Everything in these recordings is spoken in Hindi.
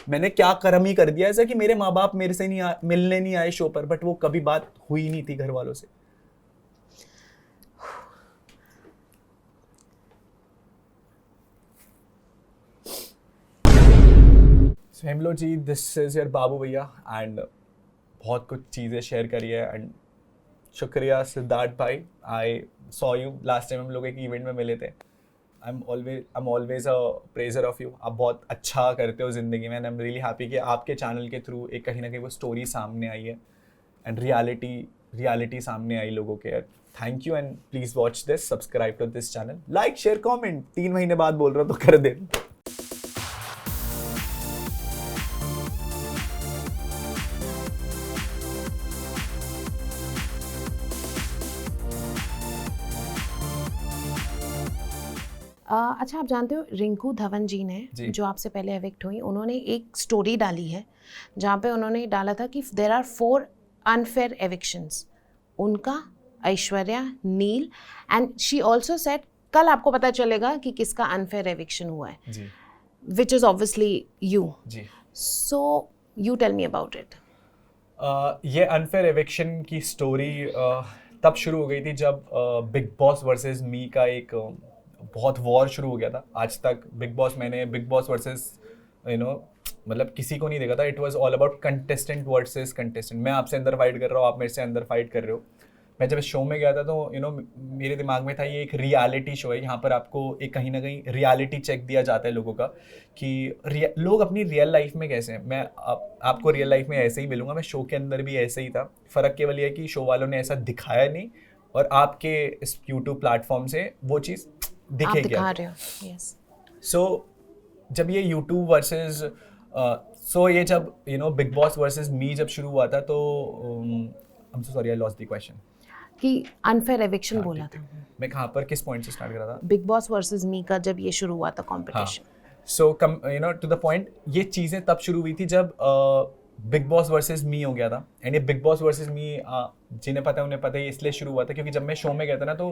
मैंने क्या कर्म ही कर दिया ऐसा कि मेरे माँ बाप मेरे से मिलने नहीं आए शो पर, बट वो कभी बात हुई नहीं थी घर वालों से। Hello ji, this is your बाबू भैया, एंड बहुत कुछ चीज़ें शेयर करी है, एंड शुक्रिया सिद्धार्थ भाई। I saw you last time, हम लोग एक इवेंट में मिले थे। I am always a pleasure of you. आप बहुत अच्छा करते हो ज़िंदगी में, and I am really happy कि आपके चैनल के थ्रू एक कहीं ना कहीं वो स्टोरी सामने आई है, एंड रियलिटी सामने आई लोगों के। Thank you, and please watch this, subscribe to this channel, like share comment. 3 महीने बाद बोल रहा हूँ तो कर दे। अच्छा, आप जानते हो रिंकू धवन जी ने, जो आपसे पहले एविक्ट हुई, उन्होंने एक स्टोरी डाली है जहाँ पे उन्होंने डाला था कि देयर आर 4 अनफेयर एविक्शंस, उनका, ऐश्वर्या, नील, एंड शी ऑल्सो सेड कल आपको पता चलेगा कि किसका अनफेयर एविक्शन हुआ है, which is obviously you. So you tell me about it. ये अनफेयर एविक्शन की स्टोरी तब शुरू हो गई थी जब बिग बॉस वर्सेस मी का एक बहुत वॉर शुरू हो गया था। आज तक मैंने बिग बॉस वर्सेस मतलब किसी को नहीं देखा था। It was all about contestant versus contestant. मैं आपसे अंदर फाइट कर रहा हूँ, आप मेरे से अंदर फाइट कर रहे हो। मैं जब इस शो में गया था तो मेरे दिमाग में था ये एक रियलिटी शो है, यहाँ पर आपको एक कहीं ना कहीं रियलिटी चेक दिया जाता है लोगों का कि लोग अपनी रियल लाइफ में कैसे हैं। मैं आपको रियल लाइफ में ऐसे ही मिलूंगा, मैं शो के अंदर भी ऐसे ही था। फ़र्क केवल ये है कि शो वालों ने ऐसा दिखाया नहीं, और आपके इस यूट्यूब प्लेटफॉर्म से वो चीज़ दिखेगी। आप दिखा रहे हो, यस। सो जब ये यूट्यूब वर्सेस ये जब बिग बॉस वर्सेस मी जब शुरू हुआ था तो I am so sorry, I lost the question कि अनफेयर एविक्शन बोला था। मैं कहाँ पर किस पॉइंट से स्टार्ट कर रहा था? बिग बॉस वर्सेस मी का जब ये शुरू हुआ था competition. So to the point, ये चीज़ें तब शुरू हुई थी जब बिग बॉस वर्सेस मी हो गया था। एंड ये बिग बॉस वर्सेस मी जिन्हें पता है उन्हें पता है, इसलिए शुरू हुआ था क्योंकि जब मैं शो में गया था ना तो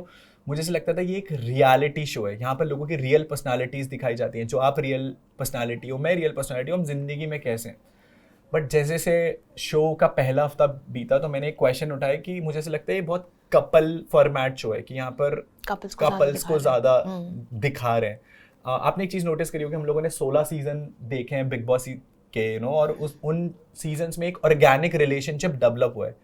मुझे ऐसा लगता था ये एक रियलिटी शो है। यहाँ पर लोगों की रियल पर्सनालिटीज़ दिखाई जाती हैं। जो आप रियल पर्सनालिटी हो, मैं रियल पर्सनालिटी हूँ, हम जिंदगी में कैसे हैं। बट जैसे से शो का पहला हफ्ता बीता तो मैंने एक क्वेश्चन उठाया कि मुझे ऐसा लगता है ये बहुत कपल फॉर्मेट शो है कि यहाँ पर कपल्स को ज़्यादा दिखा रहे हैं। आपने एक चीज़ नोटिस करी होगी, हम लोगों ने 16 सीजन देखे हैं बिग बॉस के और उन सीजन्स में एक ऑर्गेनिक रिलेशनशिप डेवलप हुआ है।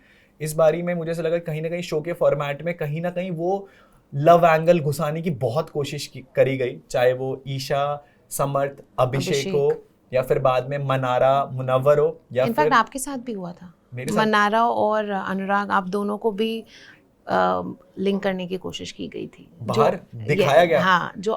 इस बारी में मुझे ऐसा लगा कहीं ना कहीं शो के फॉर्मेट में कहीं ना कहीं वो लव एंगल घुसाने की बहुत कोशिश करी गई, चाहे वो ईशा, समर्थ, अभिषेक हो, या फिर बाद में मनारा, मुनव्वर हो, या इनफैक्ट आपके साथ भी हुआ था। मनारा और अनुराग, आप दोनों को भी लिंक करने की कोशिश की गई थी, बाहर दिखाया गया। हाँ, जो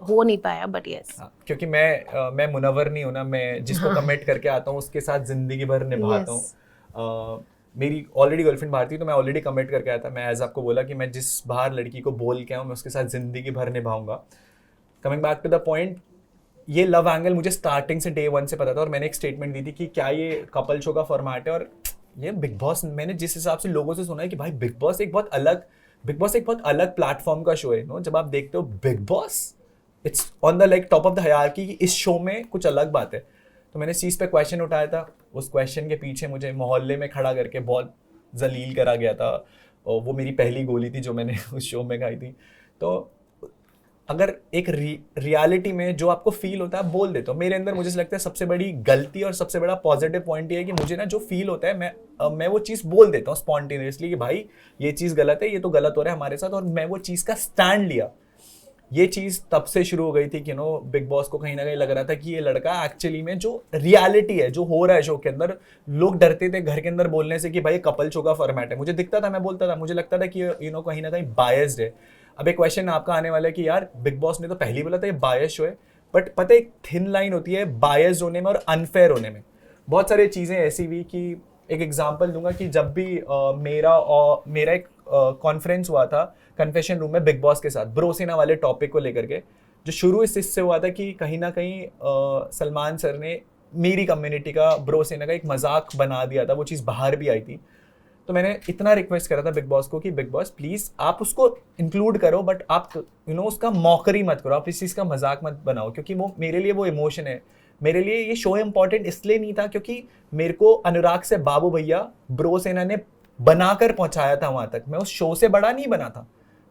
हो नहीं पाया, बट यस। क्योंकि मैं मुनव्वर नहीं हूँ ना, मैं जिसको कमिट करके आता हूँ उसके साथ जिंदगी भर निभाता हूँ। मेरी ऑलरेडी गर्लफ्रेंड बाहर थी तो मैं ऑलरेडी कमिट करके आया था। मैं एज आपको बोला कि मैं जिस बाहर लड़की को बोल के आऊँ मैं उसके साथ जिंदगी भर निभाऊंगा। Coming back to the point, ये लव एंगल मुझे स्टार्टिंग से डे 1 से पता था, और मैंने एक स्टेटमेंट दी थी कि क्या ये कपल शो का फॉर्मेट है। और ये बिग बॉस, मैंने जिस हिसाब से लोगों से सुना है कि भाई बिग बॉस एक बहुत अलग प्लेटफॉर्म का शो है। जब आप देखते हो big boss, it's on the like top of the hierarchy कि इस शो में कुछ अलग बात है। तो मैंने इस चीज़ पे क्वेश्चन उठाया था। उस क्वेश्चन के पीछे मुझे मोहल्ले में खड़ा करके बहुत जलील करा गया था, और वो मेरी पहली गोली थी जो मैंने उस शो में खाई थी। तो अगर एक रियलिटी में जो आपको फील होता है आप बोल देते हो। मेरे अंदर मुझे लगता है सबसे बड़ी गलती और सबसे बड़ा पॉजिटिव पॉइंट ये है कि मुझे ना जो फील होता है मैं वो चीज़ बोल देता हूँ स्पॉन्टेनियसली कि भाई ये चीज़ गलत है, ये तो गलत हो रहा है हमारे साथ, और मैं वो चीज़ का स्टैंड लिया। ये चीज़ तब से शुरू हो गई थी कि बिग बॉस को कहीं ना कहीं लग रहा था कि ये लड़का एक्चुअली में जो रियलिटी है, जो हो रहा है शो के अंदर, लोग डरते थे घर के अंदर बोलने से कि भाई कपल शो का फॉर्मेट है। मुझे दिखता था, मैं बोलता था, मुझे लगता था कि कहीं ना कहीं बायस्ड है। अब एक क्वेश्चन आपका आने वाला है कि यार बिग बॉस ने तो पहले बोला था ये बायस शो है, बट पता है एक थिन लाइन होती है बायस्ड होने में और अनफेयर होने में। बहुत सारी चीज़ें ऐसी हुई कि एक एग्जांपल दूंगा कि जब भी मेरा एक कॉन्फ्रेंस हुआ था कन्फेशन रूम में बिग बॉस के साथ ब्रोसेना वाले टॉपिक को लेकर के, जो शुरू इससे हुआ था कि कहीं ना कहीं सलमान सर ने मेरी कम्युनिटी का ब्रोसेना का एक मजाक बना दिया था। वो चीज़ बाहर भी आई थी। तो मैंने इतना रिक्वेस्ट करा था बिग बॉस को कि बिग बॉस प्लीज आप उसको इंक्लूड करो, बट आप उसका मॉकरी मत करो, आप इस चीज़ का मजाक मत बनाओ, क्योंकि वो मेरे लिए वो इमोशन है। मेरे लिए ये शो इम्पॉर्टेंट इसलिए नहीं था क्योंकि मेरे को अनुराग से बाबू भैया ब्रो सेना ने बनाकर पहुंचाया था वहां तक, मैं उस शो से बड़ा नहीं बना था।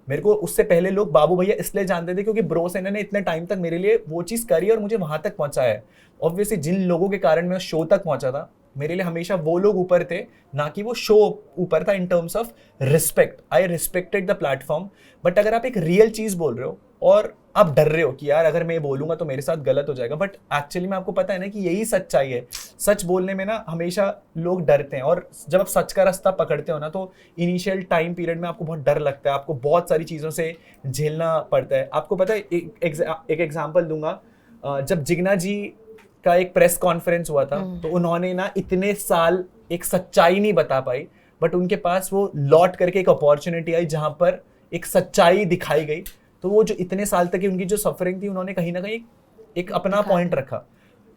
मेरे को उससे पहले लोग बाबू भैया इसलिए जानते थे क्योंकि ब्रो सेना ने इतने टाइम तक मेरे लिए वो चीज़ करी और मुझे वहां तक पहुंचाया है। ऑब्वियसली जिन लोगों के कारण मैं उस शो तक पहुंचा था, मेरे लिए हमेशा वो लोग ऊपर थे, ना कि वो शो ऊपर था। In terms of respect, I respected the platform. But अगर आप एक रियल चीज बोल रहे हो और आप डर रहे हो कि यार अगर मैं बोलूंगा तो मेरे साथ गलत हो जाएगा, बट एक्चुअली में आपको पता है ना कि यही सच्चाई है। सच बोलने में ना हमेशा लोग डरते हैं, और जब आप सच का रास्ता पकड़ते हो ना तो इनिशियल टाइम पीरियड में आपको बहुत डर लगता है, आपको बहुत सारी चीज़ों से झेलना पड़ता है। आपको पता है, एक एग्जाम्पल दूंगा, जब जिग्ना जी का एक प्रेस कॉन्फ्रेंस हुआ था तो उन्होंने ना इतने साल एक सच्चाई नहीं बता पाई, बट उनके पास वो लौट करके एक अपॉर्चुनिटी आई जहां पर एक सच्चाई दिखाई गई। तो वो जो इतने साल तक की उनकी जो सफरिंग थी, उन्होंने कहीं ना कहीं एक अपना पॉइंट रखा।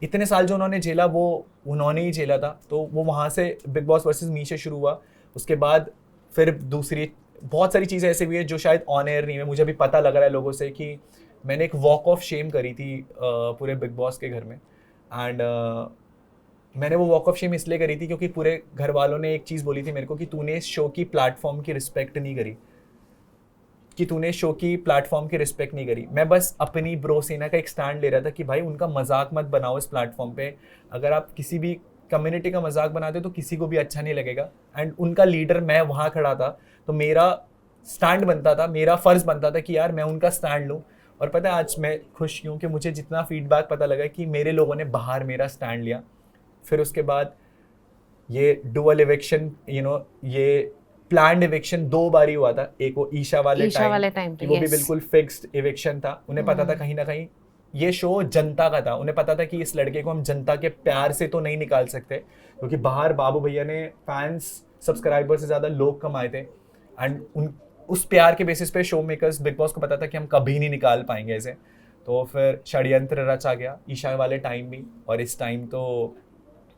इतने साल जो उन्होंने झेला वो उन्होंने ही झेला था। तो वो वहाँ से बिग बॉस वर्सेस मी से शुरू हुआ। उसके बाद फिर दूसरी बहुत सारी चीज़ें ऐसे हुई है जो शायद ऑन एयर नहीं है। मुझे अभी पता लग रहा है लोगों से कि मैंने एक वॉक ऑफ शेम करी थी पूरे बिग बॉस के घर में। एंड मैंने वो वॉक ऑफ शेम इसलिए करी थी क्योंकि पूरे घर वालों ने एक चीज़ बोली थी मेरे को कि तूने इस शो की प्लेटफॉर्म की रिस्पेक्ट नहीं करी, कि तूने शो की प्लेटफॉर्म की रिस्पेक्ट नहीं करी। मैं बस अपनी ब्रो सेना का एक स्टैंड ले रहा था कि भाई उनका मजाक मत बनाओ इस प्लेटफॉर्म पे। अगर आप किसी भी कम्युनिटी का मजाक बनाते हो तो किसी को भी अच्छा नहीं लगेगा। एंड उनका लीडर मैं वहाँ खड़ा था, तो मेरा स्टैंड बनता था, मेरा फ़र्ज़ बनता था कि यार मैं उनका स्टैंड लूँ। और पता है आज मैं खुश हूँ कि मुझे जितना फीडबैक पता लगा कि मेरे लोगों ने बाहर मेरा स्टैंड लिया। फिर उसके बाद ये डुअल इविक्शन, ये प्लान्ड इविक्शन 2 बार ही हुआ था। एक वो ईशा वाले टाइम वो भी बिल्कुल फिक्स्ड इविक्शन था। उन्हें पता था कहीं ना कहीं ये शो जनता का था, उन्हें पता था कि इस लड़के को हम जनता के प्यार से तो नहीं निकाल सकते, क्योंकि बाहर बाबू भैया ने फैंस सब्सक्राइबर से ज़्यादा लोग कमाए थे। एंड उस प्यार के बेसिस पे शो मेकर्स बिग बॉस को पता था कि हम कभी नहीं निकाल पाएंगे ऐसे। तो फिर षड्यंत्र रचा गया ईशा वाले टाइम भी। और इस टाइम तो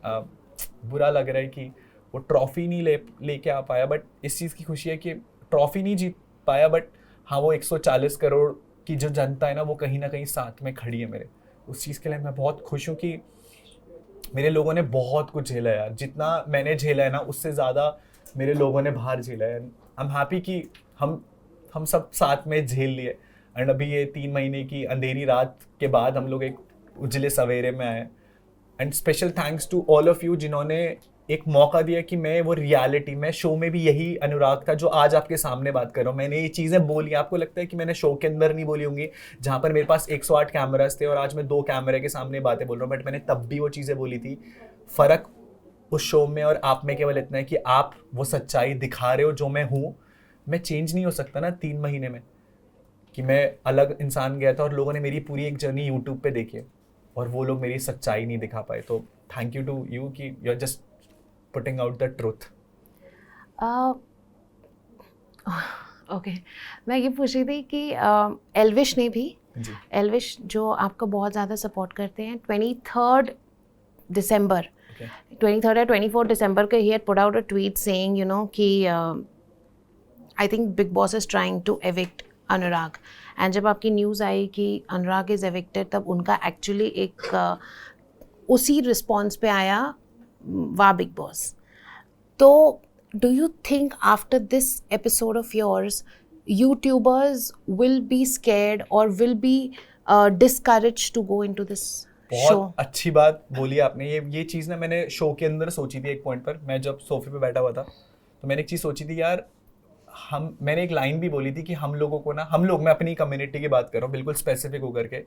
बुरा लग रहा है कि वो ट्रॉफी नहीं लेके आ पाया, बट इस चीज़ की खुशी है कि ट्रॉफी नहीं जीत पाया, बट हाँ वो 140 करोड़ की जो जनता है ना वो कहीं ना कहीं साथ में खड़ी है मेरे। उस चीज़ के लिए मैं बहुत खुश हूँ कि मेरे लोगों ने बहुत कुछ झेला है यार। जितना मैंने झेला है ना उससे ज़्यादा मेरे लोगों ने बाहर झेला है। आई एम हैप्पी कि हम सब साथ में झेल लिए। एंड अभी ये 3 महीने की अंधेरी रात के बाद हम लोग एक उजले सवेरे में आए। And special thanks to all of you जिन्होंने एक मौका दिया कि मैं वो रियलिटी, मैं शो में भी यही अनुराग था जो आज आपके सामने बात कर रहा हूँ। मैंने ये चीज़ें बोली, आपको लगता है कि मैंने शो के अंदर नहीं बोली होंगी जहाँ पर मेरे पास 108 कैमरास थे और आज मैं 2 कैमरे के सामने बातें बोल रहा हूँ, बट मैंने तब भी वो चीज़ें बोली थी। फ़र्क उस शो में और आप में केवल इतना है कि आप वो सच्चाई दिखा रहे हो जो मैं हूँ। मैं चेंज नहीं हो सकता ना 3 महीने में, कि मैं अलग इंसान गया था और लोगों ने मेरी पूरी एक जर्नी यूट्यूब पे देखी है और वो लोग मेरी सच्चाई नहीं दिखा पाए। तो थैंक यू टू यू कि you are just putting out the truth. Okay, मैं ये पूछ रही थी कि एल्विश ने भी, एल्विश जो आपको बहुत ज़्यादा सपोर्ट करते हैं, 23rd December, 23rd या 24th December के he had put out a tweet saying कि I think Big Boss is trying to evict Anurag. And जब आपकी न्यूज़ आई कि अनुराग इज़ एविक्टेड, तब उनका एक्चुअली एक उसी रिस्पॉन्स पे आया वाह बिग बॉस। तो do you think after this episode of yours youtubers will be scared और will be discouraged to go into this show? बहुत अच्छी बात बोली आपने। ये चीज़ ना मैंने शो के अंदर सोची थी। एक पॉइंट पर मैं जब सोफे पे बैठा हुआ था तो मैंने एक चीज़ सोची थी यार, मैंने एक लाइन भी बोली थी कि हम लोगों को ना, हम लोग, मैं अपनी कम्युनिटी की बात कर रहा हूँ बिल्कुल स्पेसिफिक होकर के,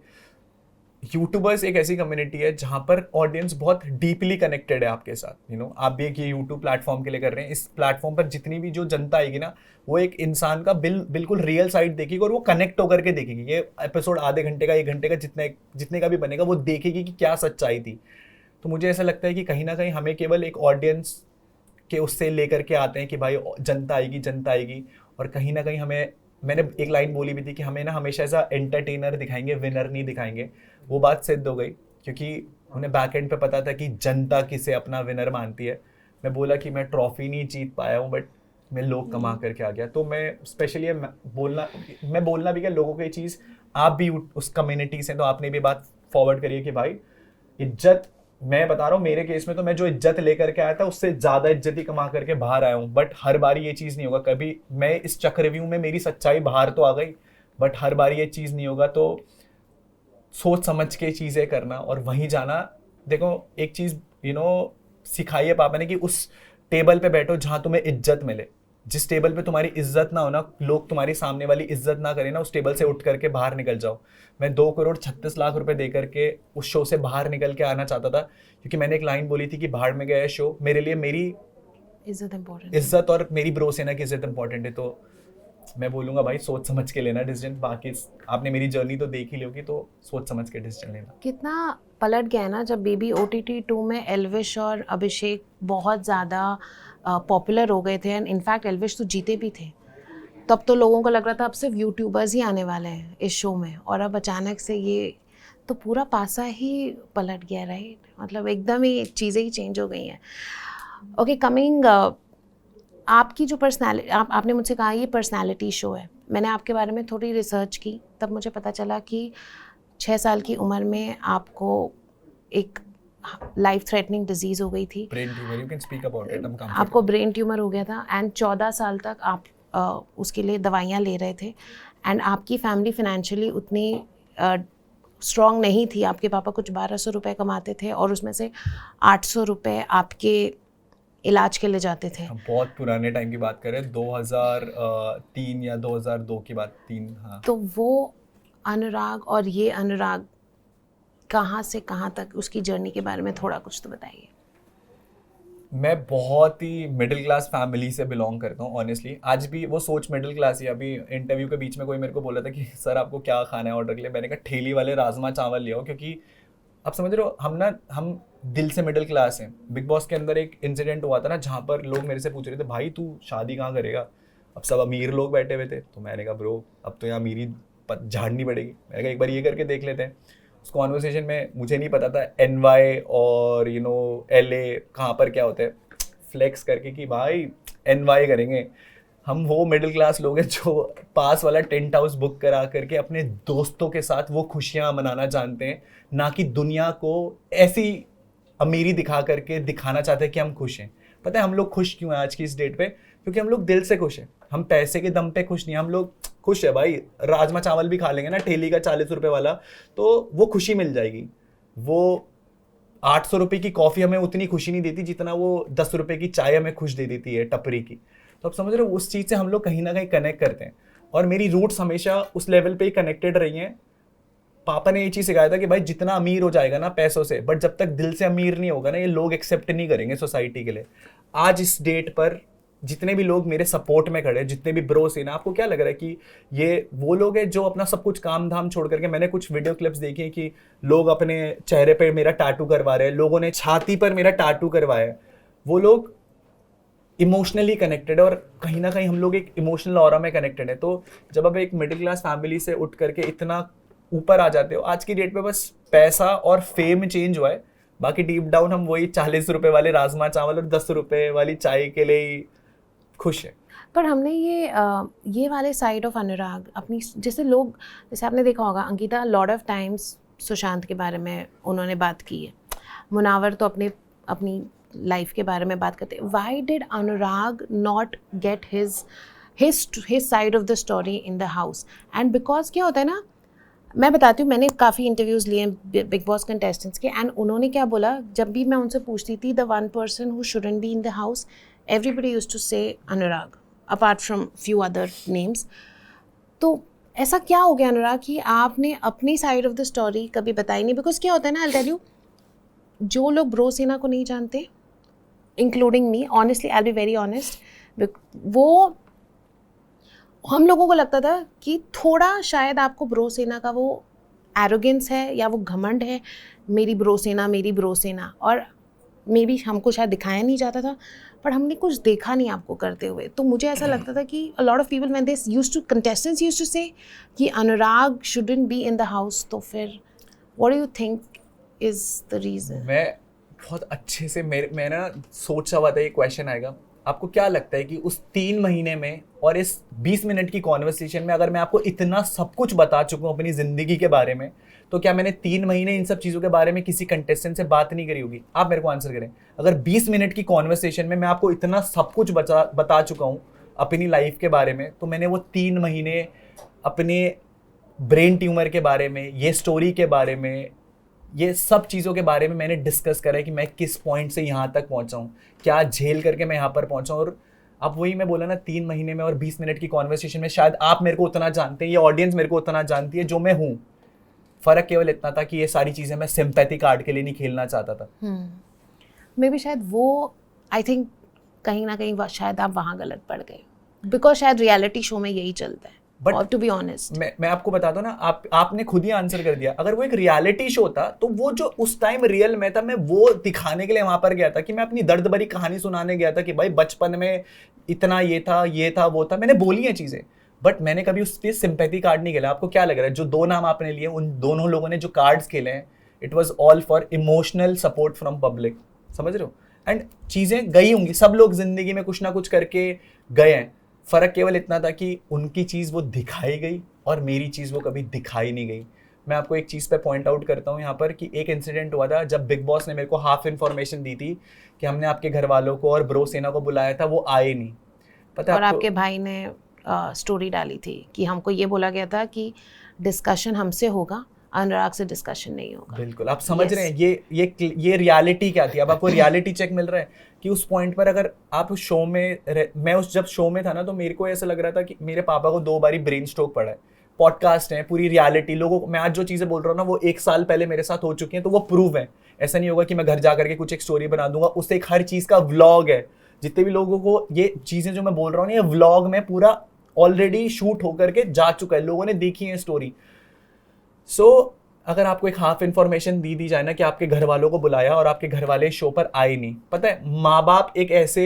यूट्यूबर्स एक ऐसी कम्युनिटी है जहाँ पर ऑडियंस बहुत डीपली कनेक्टेड है आपके साथ। आप भी एक ये यूट्यूब प्लेटफॉर्म के लिए कर रहे हैं। इस प्लेटफॉर्म पर जितनी भी जो जनता आएगी ना, वो एक इंसान का बिल्कुल रियल साइड देखेगी और वो कनेक्ट होकर के देखेगी। ये एपिसोड आधे घंटे का, 1 घंटे का, जितने का भी बनेगा, वो देखेगी कि क्या सच्चाई थी। तो मुझे ऐसा लगता है कि कहीं ना कहीं हमें केवल एक ऑडियंस के उससे लेकर के आते हैं कि भाई जनता आएगी, और कहीं ना कहीं मैंने एक लाइन बोली भी थी कि हमें ना हमेशा ऐसा एंटरटेनर दिखाएंगे, विनर नहीं दिखाएंगे। वो बात सिद्ध हो गई क्योंकि उन्हें बैक एंड पे पता था कि जनता किसे अपना विनर मानती है। मैं बोला कि मैं ट्रॉफी नहीं जीत पाया हूँ बट मैं लोग कमा करके आ गया। तो मैं स्पेशली मैं बोलना भी क्या, लोगों को ये चीज़, आप भी उस कम्युनिटी से, तो आपने भी बात फॉरवर्ड करी है कि भाई इज्जत, मैं बता रहा हूँ मेरे केस में तो मैं जो इज्जत लेकर के आया था उससे ज़्यादा इज्जत ही कमा करके बाहर आया हूँ। बट हर बार ये चीज़ नहीं होगा, कभी मैं इस चक्रव्यूह में मेरी सच्चाई बाहर तो आ गई बट हर बार ये चीज़ नहीं होगा। तो सोच समझ के चीज़ें करना और वहीं जाना। देखो एक चीज़ सिखाई है पापा ने कि उस टेबल पे बैठो जहाँ तुम्हें इज्जत मिले। जिस टेबल पे तुम्हारी इज्जत ना हो ना, लोग तुम्हारी सामने वाली इज्जत ना करें ना, उस टेबल से उठ करके बाहर निकल जाओ। मैं 2,36,00,000 रुपए दे करके उस शो से बाहर निकल के आना चाहता था, क्योंकि मैंने एक लाइन बोली थी कि बाहर में गया शो, मेरे लिए मेरी इज्जत और मेरी ब्रोसेना की इज्जत इंपॉर्टेंट है। तो मैं बोलूँगा भाई सोच समझ के लेना डिसीजन। बाकी आपने मेरी जर्नी तो देख ही लोगी, तो सोच समझ के डिसीजन लेना। कितना पलट गया ना जब बेबी OTT 2 में एल्विश और अभिषेक बहुत ज़्यादा पॉपुलर हो गए थे, एंड इनफैक्ट एल्विश तो जीते भी थे। तब तो लोगों को लग रहा था अब सिर्फ यूट्यूबर्स ही आने वाले हैं इस शो में, और अब अचानक से ये तो पूरा पासा ही पलट गया, राइट? मतलब एकदम ही चीज़ें ही चेंज हो गई हैं। ओके, कमिंग आपकी जो पर्सनैलिटी, आपने मुझसे कहा ये पर्सनैलिटी शो है। मैंने आपके बारे में थोड़ी रिसर्च की, तब मुझे पता चला कि 6 साल की उम्र में आपको एक लाइफ थ्रेटनिंग डिजीज़ हो गई थी। Brain tumour, you can speak about it, आपको ब्रेन ट्यूमर हो गया था, एंड 14 साल तक आप उसके लिए दवाइयाँ ले रहे थे, एंड आपकी फैमिली फाइनेंशियली उतनी स्ट्रॉन्ग नहीं थी। आपके पापा कुछ 1,200 रुपये कमाते थे और उसमें से 800 रुपये आपके इलाज के लिए जाते थे। बहुत पुराने टाइम की बात करें, 2003 या 2002 की बात, 3, हाँ। तो वो अनुराग और ये अनुराग कहाँ से कहाँ तक, उसकी जर्नी के बारे में थोड़ा कुछ तो बताइए। मैं बहुत ही मिडिल क्लास फैमिली से बिलोंग करता हूँ ऑनेस्टली। आज भी वो सोच मिडिल क्लास ही। अभी इंटरव्यू के बीच में कोई मेरे को बोला था कि सर आपको क्या खाना है ऑर्डर के लिए, मैंने कहा ठेली वाले राजमा चावल ले आओ, क्योंकि आप समझ रहे हो हम दिल से मिडिल क्लास हैं। बिग बॉस के अंदर एक इंसिडेंट हुआ था ना, जहाँ पर लोग मेरे से पूछ रहे थे भाई तू शादी कहाँ करेगा, अब सब अमीर लोग बैठे हुए थे। तो मैंने कहा ब्रो अब तो यहाँ अमीरी झाड़नी पड़ेगी। मैंने कहा एक बार ये करके देख लेते हैं। उस कॉन्वर्सेशन में मुझे नहीं पता था NY और LA कहाँ पर क्या होता है, फ्लेक्स करके कि भाई NY करेंगे। हम वो मिडिल क्लास लोग हैं जो पास वाला टेंट हाउस बुक करा करके अपने दोस्तों के साथ वो खुशियाँ मनाना जानते हैं, ना कि दुनिया को ऐसी अमीरी दिखा करके दिखाना चाहते हैं कि हम खुश हैं। पता है हम लोग खुश क्यों हैं आज की इस डेट पे? क्योंकि हम लोग दिल से खुश हैं। हम पैसे के दम पे खुश नहीं, हम लोग खुश है भाई। राजमा चावल भी खा लेंगे ना ठेली का 40 रुपए वाला, तो वो खुशी मिल जाएगी। वो 800 रुपये की कॉफ़ी हमें उतनी खुशी नहीं देती जितना वो 10 रुपये की चाय हमें खुश दे देती है टपरी की। तो आप समझ रहे हो, उस चीज़ से हम लोग कहीं ना कहीं कनेक्ट करते हैं, और मेरी रूट्स हमेशा उस लेवल पे ही कनेक्टेड रही हैं। पापा ने ये चीज़ सिखाया था कि भाई जितना अमीर हो जाएगा ना पैसों से, बट जब तक दिल से अमीर नहीं होगा ना, ये लोग एक्सेप्ट नहीं करेंगे सोसाइटी के लिए। आज इस डेट पर जितने भी लोग मेरे सपोर्ट में खड़े हैं, जितने भी ब्रोस हैं ना, आपको क्या लग रहा है कि ये वो लोग हैं जो अपना सब कुछ काम धाम छोड़ करके, मैंने कुछ वीडियो क्लिप्स देखी हैं कि लोग अपने चेहरे पे मेरा टैटू करवा रहे हैं, लोगों ने छाती पर मेरा टैटू करवाया है। वो लोग इमोशनली कनेक्टेड है, और कहीं ना कहीं हम लोग एक इमोशनल ऑरा में कनेक्टेड है। तो जब आप एक मिडिल क्लास फैमिली से उठ करके इतना ऊपर आ जाते हो, आज की डेट पे बस पैसा और फेम चेंज हुआ है, बाकी डीप डाउन हम वही 40 रुपए वाले राजमा चावल और 10 रुपए वाली चाय के लिए ही खुश है। पर हमने ये वाले साइड ऑफ अनुराग अपनी, जैसे आपने देखा होगा Ankita lot of times Sushant के बारे में उन्होंने बात की है, मुनावर तो अपनी लाइफ के बारे में बात करते हैं। Why did Anurag not get his side of the story in the house? And because क्या होता है ना, मैं बताती हूँ, मैंने काफ़ी इंटरव्यूज़ लिए हैं बिग बॉस कंटेस्टेंट्स के, एंड उन्होंने क्या बोला, जब भी मैं उनसे पूछती थी the one person who shouldn't be in the house, everybody used to say Anurag apart from few other names. तो ऐसा क्या हो गया अनुराग कि आपने अपनी साइड ऑफ द स्टोरी कभी बताई नहीं? बिकॉज क्या होता है ना, आई टेल यू, जो लोग ब्रो सेना को नहीं जानते, including me, honestly I will be very honest, वो हम लोगों को लगता था कि थोड़ा शायद आपको ब्रो सेना का वो एरोगेंस है या वो घमंड है, मेरी ब्रो सेना, और मे बी हमको शायद दिखाया नहीं जाता था, पर हमने कुछ देखा नहीं आपको करते हुए। तो मुझे ऐसा लगता था कि a lot of people when they contestants used to say कि Anurag shouldn't be in the house, तो फिर what do you think is the reason? मैं बहुत अच्छे से मैं ना सोचा हुआ था ये क्वेश्चन आएगा। आपको क्या लगता है कि उस 3 महीने में और इस 20 मिनट की कॉन्वर्सेशन में अगर मैं आपको इतना सब कुछ बता चुका हूँ अपनी ज़िंदगी के बारे में, तो क्या मैंने 3 महीने इन सब चीज़ों के बारे में किसी कंटेस्टेंट से बात नहीं करी होगी? आप मेरे को आंसर करें। अगर 20 मिनट की कॉन्वर्सेशन में मैं आपको इतना सब कुछ बता चुका हूँ अपनी लाइफ के बारे में, तो मैंने वो 3 महीने अपने ब्रेन ट्यूमर के बारे में, ये स्टोरी के बारे में, ये सब चीज़ों के बारे में मैंने डिस्कस करा है कि मैं किस पॉइंट से यहाँ तक पहुँचा हूँ, क्या झेल करके मैं यहाँ पर पहुँचा हूँ। और अब वही मैं बोला ना, 3 महीने में और 20 मिनट की कॉन्वर्सेशन में शायद आप मेरे को उतना जानते हैं, ये ऑडियंस मेरे को उतना जानती है जो मैं हूँ। फ़र्क केवल इतना था कि ये सारी चीज़ें मैं सिंपैथी कार्ड के लिए नहीं खेलना चाहता था। मे बी शायद वो, आई थिंक कहीं ना कहीं शायद आप वहाँ गलत पड़ गए, बिकॉज शायद रियलिटी शो में यही चलता है। बट टू बी ऑनेस्ट, मैं आपको बता दूं ना, आपने खुद ही आंसर कर दिया। अगर वो एक रियलिटी शो था तो वो जो उस टाइम रियल में था, मैं वो दिखाने के लिए वहां पर गया था कि मैं अपनी दर्द भरी कहानी सुनाने गया था कि भाई बचपन में इतना ये था वो था, मैंने बोली है चीजें, बट मैंने कभी उस पर सिंपैथी कार्ड नहीं खेला। आपको क्या लग रहा है जो 2 नाम आपने लिए, उन दोनों लोगों ने जो कार्ड्स खेले हैं, it was all for emotional support from public, समझ रहे हो? एंड चीजें गई होंगी, सब लोग जिंदगी में कुछ ना कुछ करके गए हैं। फ़र्क केवल इतना था कि उनकी चीज़ वो दिखाई गई और मेरी चीज़ वो कभी दिखाई नहीं गई। मैं आपको एक चीज़ पे पॉइंट आउट करता हूँ यहाँ पर कि एक इंसिडेंट हुआ था जब बिग बॉस ने मेरे को हाफ इन्फॉर्मेशन दी थी कि हमने आपके घर वालों को और ब्रो सेना को बुलाया था, वो आए नहीं। पता और आपके भाई ने स्टोरी डाली थी कि हमको ये बोला गया था कि डिस्कशन हमसे होगा, अनुराग से डिस्कशन नहीं होगा। बिल्कुल, आप समझ रहे हैं ये रियलिटी क्या थी। अब आपको रियलिटी चेक मिल रहा है कि उस पॉइंट पर अगर आप उस शो में, मैं उस जब शो में था ना, तो मेरे को ऐसा लग रहा था कि मेरे पापा को 2 बारी ब्रेन स्ट्रोक पड़ा है। पॉडकास्ट है, पूरी रियलिटी, लोगों को मैं आज जो चीज़ें बोल रहा हूँ ना, वो 1 साल पहले मेरे साथ हो चुकी हैं, तो वो प्रूव है। ऐसा नहीं होगा कि मैं घर जा करके कुछ एक स्टोरी बना दूंगा, उससे एक हर चीज़ का व्लॉग है। जितने भी लोगों को ये चीज़ें जो मैं बोल रहा हूँ ना, ये व्लॉग में पूरा ऑलरेडी शूट होकर के जा चुका है, लोगों ने देखी है स्टोरी। सो अगर आपको एक हाफ इन्फॉर्मेशन दी जाए ना कि आपके घर वालों को बुलाया और आपके घर वाले शो पर आए नहीं, पता है माँ बाप एक ऐसे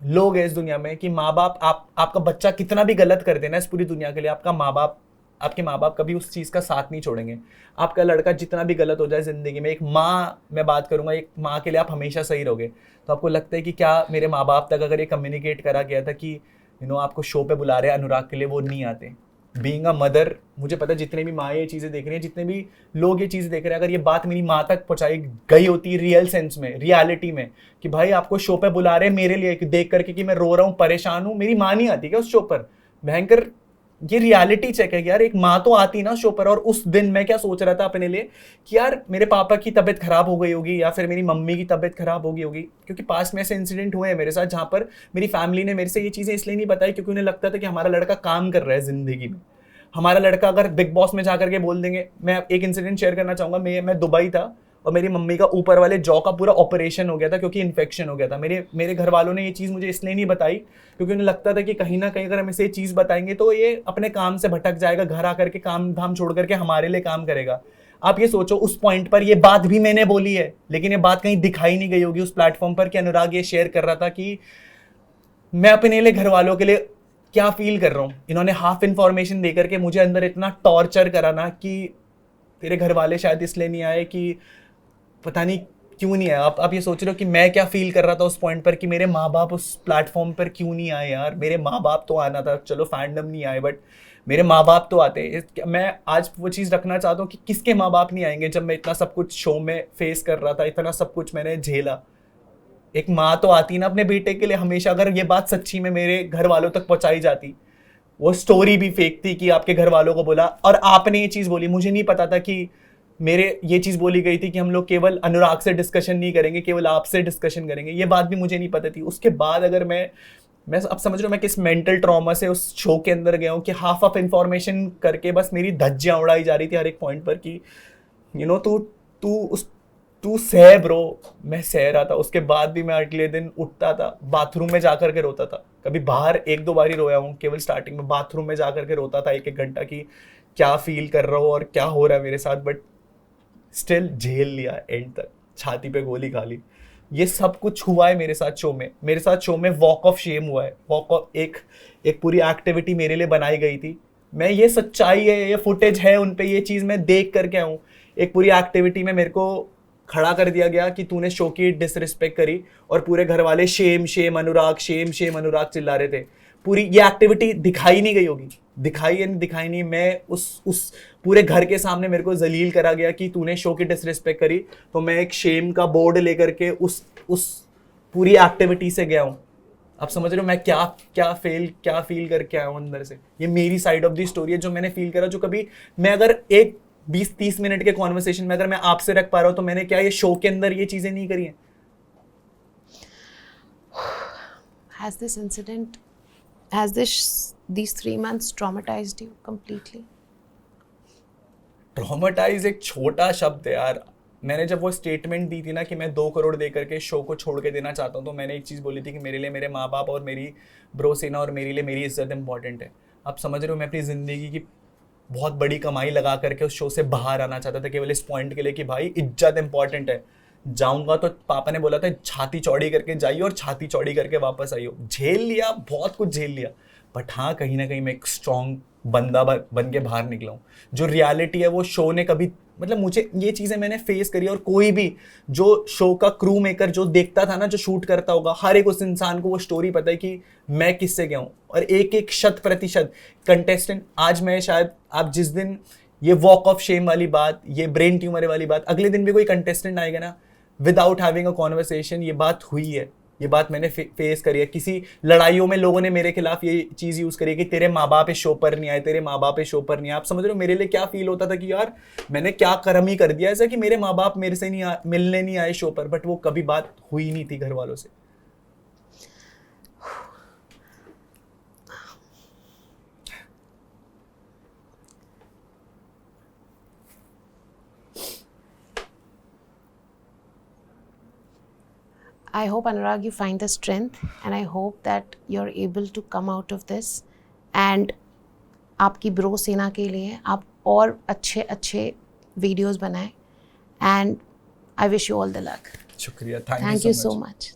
लोग हैं इस दुनिया में कि माँ बाप, आपका बच्चा कितना भी गलत कर देना इस पूरी दुनिया के लिए, आपके माँ बाप कभी उस चीज़ का साथ नहीं छोड़ेंगे। आपका लड़का जितना भी गलत हो जाए ज़िंदगी में, एक माँ, मैं बात करूँगा, एक माँ के लिए आप हमेशा सही रहोगे। तो आपको लगता है कि क्या मेरे माँ बाप तक अगर ये कम्युनिकेट करा गया था कि आपको शो पे बुला रहे हैं अनुराग के लिए, वो नहीं आते। बीइंग अ मदर, मुझे पता है जितने भी माँ ये चीज़ें देख रही हैं, जितने भी लोग ये चीज़ देख रहे हैं, अगर ये बात मेरी माँ तक पहुँचाई गई होती रियल सेंस में, रियलिटी में, कि भाई आपको शो पे बुला रहे हैं मेरे लिए, देख करके कि मैं रो रहा हूँ, परेशान हूँ, मेरी माँ नहीं आती क्या उस शो पर? भयंकर ये रियलिटी चेक है कि यार एक माँ तो आती ना शो पर। और उस दिन मैं क्या सोच रहा था अपने लिए कि यार मेरे पापा की तबीयत खराब हो गई होगी या फिर मेरी मम्मी की तबीयत खराब हो गई होगी, क्योंकि पास में ऐसे इंसिडेंट हुए हैं मेरे साथ जहाँ पर मेरी फैमिली ने मेरे से ये चीज़ें इसलिए नहीं बताई क्योंकि उन्हें लगता था कि हमारा लड़का काम कर रहा है ज़िंदगी में। हमारा लड़का अगर बिग बॉस में जाकर के बोल देंगे, मैं एक इंसिडेंट शेयर करना चाहूँगा। मैं दुबई था और मेरी मम्मी का ऊपर वाले जॉ का पूरा ऑपरेशन हो गया था क्योंकि इन्फेक्शन हो गया था। मेरे घर वालों ने ये चीज़ मुझे इसलिए नहीं बताई क्योंकि उन्हें लगता था कि कहीं ना कहीं अगर हम इसे ये चीज़ बताएंगे तो ये अपने काम से भटक जाएगा, घर आकर के काम धाम छोड़ करके हमारे लिए काम करेगा। आप ये सोचो, उस पॉइंट पर ये बात भी मैंने बोली है, लेकिन ये बात कहीं दिखाई नहीं गई होगी उस प्लेटफॉर्म पर कि अनुराग ये शेयर कर रहा था कि मैं अपने लिए, घर वालों के लिए क्या फील कर रहा हूँ। इन्होंने हाफ इन्फॉर्मेशन दे करके मुझे अंदर इतना टॉर्चर करा ना कि तेरे घर वाले शायद इसलिए नहीं आए कि पता नहीं क्यों नहीं आया। आप ये सोच रहे हो कि मैं क्या फील कर रहा था उस पॉइंट पर कि मेरे माँ बाप उस प्लेटफॉर्म पर क्यों नहीं आए। यार मेरे माँ बाप तो आना था, चलो फैंडम नहीं आए, बट मेरे माँ बाप तो आते। मैं आज वो चीज़ रखना चाहता हूँ कि किसके माँ बाप नहीं आएंगे जब मैं इतना सब कुछ शो में फेस कर रहा था, इतना सब कुछ मैंने झेला। एक माँ तो आती ना अपने बेटे के लिए हमेशा। अगर ये बात सच्ची में मेरे घर वालों तक पहुँचाई जाती, वो स्टोरी भी फेक थी कि आपके घर वालों को बोला और आपने ये चीज़ बोली, मुझे नहीं पता था कि मेरे ये चीज़ बोली गई थी कि हम लोग केवल अनुराग से डिस्कशन नहीं करेंगे, केवल आपसे डिस्कशन करेंगे। ये बात भी मुझे नहीं पता थी। उसके बाद अगर मैं अब समझ रहा हूँ मैं किस मेंटल ट्रॉमा से उस शो के अंदर गया हूँ कि हाफ ऑफ इन्फॉर्मेशन करके बस मेरी धज्जियाँ उड़ाई जा रही थी हर एक पॉइंट पर कि तू सह ब्रो। मैं सह रहा था। उसके बाद भी मैं अगले दिन उठता था, बाथरूम में जाकर के रोता था। कभी बाहर 1-2 बार ही रोया हूँ, केवल स्टार्टिंग में बाथरूम में जाकर के रोता था 1-1 घंटा कि क्या फील कर रहा हूँ और क्या हो रहा है मेरे साथ, बट स्टिल झेल लिया एंड तक, छाती पे गोली खा ली। ये सब कुछ हुआ है मेरे साथ शो में। मेरे साथ शो में वॉक ऑफ शेम हुआ है। वॉक ऑफ एक पूरी एक्टिविटी मेरे लिए बनाई गई थी। मैं ये सच्चाई है, ये फुटेज है उन पे, ये चीज़ मैं देख करके आऊँ। एक पूरी एक्टिविटी में मेरे को खड़ा कर दिया गया कि तूने शो की डिसरिस्पेक्ट करी, और पूरे घर वाले शेम शेम अनुराग, शेम शेम अनुराग चिल्ला रहे थे। पूरी ये एक्टिविटी दिखाई नहीं गई होगी, दिखाई नहीं। मैं उस पूरे घर के सामने मेरे को जलील करा गया कि तूने शो की डिसरिस्पेक्ट करी, तो मैं एक शेम का बोर्ड लेकर के उस पूरी एक्टिविटी से गया हूँ। आप समझ रहे हो मैं क्या फील करके आया हूँ अंदर से। ये मेरी साइड ऑफ द स्टोरी है जो मैंने फील करा, जो कभी मैं अगर एक 20-30 मिनट के कॉन्वर्सेशन में अगर मैं आपसे रख पा रहा हूँ, तो मैंने क्या ये शो के अंदर ये चीजें नहीं करी हैं? Has these 3 months traumatized you completely? Traumatise एक छोटा शब्द है यार। मैंने जब वो स्टेटमेंट दी थी ना कि मैं 2 करोड़ दे करके शो को छोड़ के देना चाहता हूँ, तो मैंने एक चीज़ बोली थी कि मेरे लिए मेरे माँ बाप और मेरी ब्रो सेना और मेरे लिए मेरी इज्जत इंपॉर्टेंट है। आप समझ रहे हो, मैं अपनी ज़िंदगी की बहुत बड़ी कमाई लगा करके उस शो से बाहर आना चाहता था, केवल इस पॉइंट के लिए कि भाई इज्जत इंपॉर्टेंट है। जाऊंगा तो पापा ने बोला था छाती चौड़ी करके जाइए और छाती चौड़ी करके वापस आइयो। झेल लिया, बहुत कुछ झेल लिया, बट हाँ कहीं ना कहीं मैं एक स्ट्रॉन्ग बंदा बन के बाहर निकला हूँ। जो रियलिटी है वो शो ने कभी, मतलब मुझे ये चीज़ें मैंने फेस करी, और कोई भी जो शो का क्रू मेकर जो देखता था ना, जो शूट करता होगा, हर एक उस इंसान को वो स्टोरी पता है कि मैं किससे गया हूँ। और एक 100% कंटेस्टेंट, आज मैं शायद आप जिस दिन ये वॉक ऑफ शेम वाली बात, ये ब्रेन ट्यूमर वाली बात, अगले दिन भी कोई कंटेस्टेंट आएगा ना, विदाउट हैविंग अ कॉन्वर्सेशन ये बात हुई है, ये बात मैंने फेस करी है। किसी लड़ाइयों में लोगों ने मेरे खिलाफ ये चीज़ यूज़ करी है कि तेरे माँ बाप इस शो पर नहीं आए, तेरे माँ बाप इस शो पर नहीं आए। आप समझ रहे हो मेरे लिए क्या फील होता था कि यार मैंने क्या कर्म ही कर दिया ऐसा कि मेरे माँ बाप मेरे से मिलने नहीं आए शो पर, बट वो कभी बात हुई नहीं थी घर वालों से। I hope, Anurag, you find the strength, and I hope that you're able to come out of this, and आपकी ब्रो सेना के लिए आप और अच्छे वीडियोस बनाएं, and I wish you all the luck. शुक्रिया, Thank you so much.